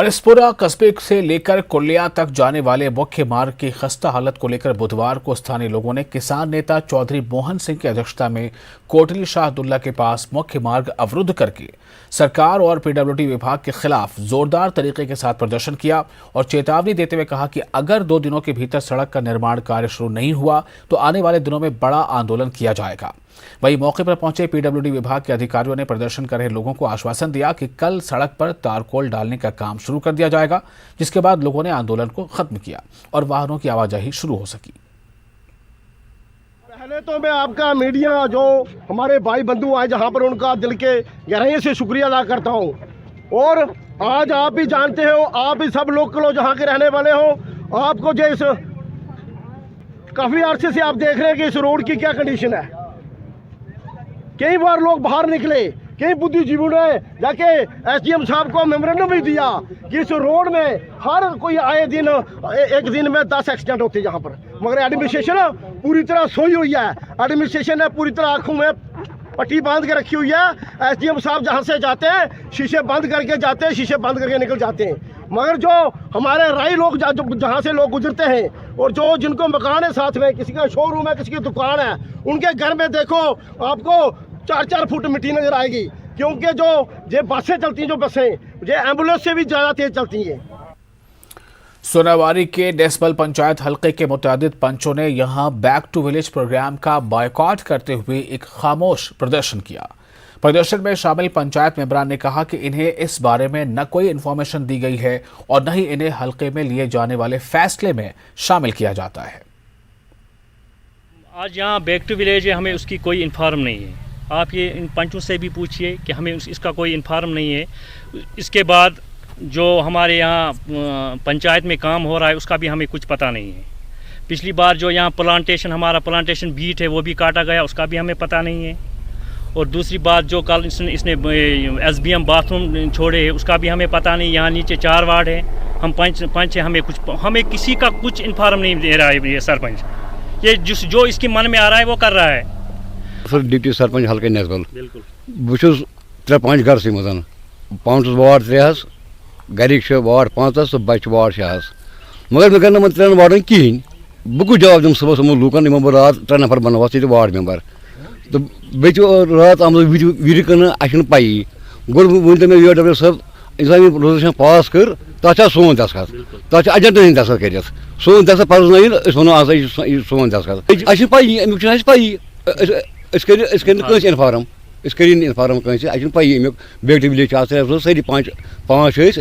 अलिसपुरा कस्बे से लेकर कुलिया तक जाने वाले मुख्य मार्ग की खस्ता हालत को लेकर बुधवार को स्थानीय लोगों ने किसान नेता चौधरी मोहन सिंह की अध्यक्षता में कोटली शाह अब्दुल्ला के पास मुख्य मार्ग अवरुद्ध करके सरकार और पीडब्ल्यूडी विभाग के खिलाफ जोरदार तरीके के साथ प्रदर्शन किया और चेतावनी देते हुए कहा कि अगर 2 दिनों के भीतर सड़क का निर्माण कार्य शुरू नहीं हुआ तो आने वाले दिनों में बड़ा आंदोलन किया जाएगा। वहीं मौके पर पहुंचे पीडब्ल्यूडी विभाग के अधिकारियों ने प्रदर्शन कर रहे लोगों को आश्वासन दिया कि कल सड़क पर तारकोल डालने का काम शुरू कर दिया जाएगा, जिसके बाद लोगों ने आंदोलन को खत्म किया और वाहनों की आवाजाही शुरू हो सकी। पहले तो मैं आपका मीडिया जो हमारे भाई बंधु आए जहां पर उनका दिल के गहराई से शुक्रिया अदा करता हूं। और आज आप भी जानते हो, आप भी सब लोकल हो, जहां के रहने वाले हो, आपको जो इस काफ़ी अरसे से आप देख रहे हैं कि इस रोड की क्या कंडीशन है। कई बार लोग बाहर निकले, कई बुद्धिजीवियों ने जाके एसडीएम साहब को मेमोरेंडम भी दिया कि इस रोड में हर कोई आए दिन एक दिन में 10 एक्सीडेंट होते हैं यहाँ पर, मगर एडमिनिस्ट्रेशन पूरी तरह सोई हुई है। एडमिनिस्ट्रेशन ने पूरी तरह आंखों में पट्टी बांध के रखी हुई है। एसडीएम साहब जहाँ से जाते हैं शीशे बंद करके जाते हैं, शीशे बंद करके निकल जाते हैं। मगर जो हमारे राई लोग जहाँ से लोग गुजरते हैं और जो जिनको मकान है, साथ में किसी का शोरूम है, किसी की दुकान है, उनके घर में देखो आपको 4-4 फुट मिट्टी नजर आएगी, क्योंकि जो बसें चलती हैं, जो बसें ये एम्बुलेंस से भी ज़्यादा तेज चलती हैं। सोनावारी के डेस्बल पंचायत हलके के मुतादिद पंचों ने यहां बैक टू विलेज प्रोग्राम का बॉयकॉट करते हुए एक खामोश प्रदर्शन किया। प्रदर्शन में शामिल पंचायत मेंबरान ने कहा कि इन्हें इस बारे में न कोई इन्फॉर्मेशन दी गई है और न ही इन्हें हलके में लिए जाने वाले फैसले में शामिल किया जाता है। आज यहाँ बैक टू विलेज है, हमें उसकी कोई इन्फॉर्म नहीं है। आप ये इन पंचों से भी पूछिए कि हमें इसका कोई इन्फॉर्म नहीं है। इसके बाद जो हमारे यहाँ पंचायत में काम हो रहा है उसका भी हमें कुछ पता नहीं है। पिछली बार जो यहाँ हमारा प्लांटेशन बीट है वो भी काटा गया, उसका भी हमें पता नहीं है। और दूसरी बात जो कल इसने एसबीएम बाथरूम छोड़े हैं उसका भी हमें पता नहीं। यहाँ नीचे 4 वार्ड है, हम पंच है, हमें किसी का कुछ इन्फॉर्म नहीं दे रहा है ये सरपंच। ये जो इसके मन में आ रहा है वो कर रहा है। डिप्टी सरपंच हल्के नेसबल बिल्कुल बहुत 3-5 घर से मजन 5 वार्ड 3 गरिक वार्ड 5 तो बच्चे वार्ड 6 मगर मैं कर 3 वार्डन कहें बह जवाब दम सुबह लूकन इन बह रात 3 नफर बनवास वार्ड मेंबर तो बे रात आम वीर कन अ पाई गो वन मे URW साहब इस्लामी रेजोल्यूशन पास कर तथा सोन दस्खत तथा एजेंडा हंद दस्खत कर सोन दस्खत पजन वो आज सोन दस्खत अ पाई अमुक पाई इन्फॉर्म इन्फॉर्म पाई अमुक बैक टू विलेज सारी 5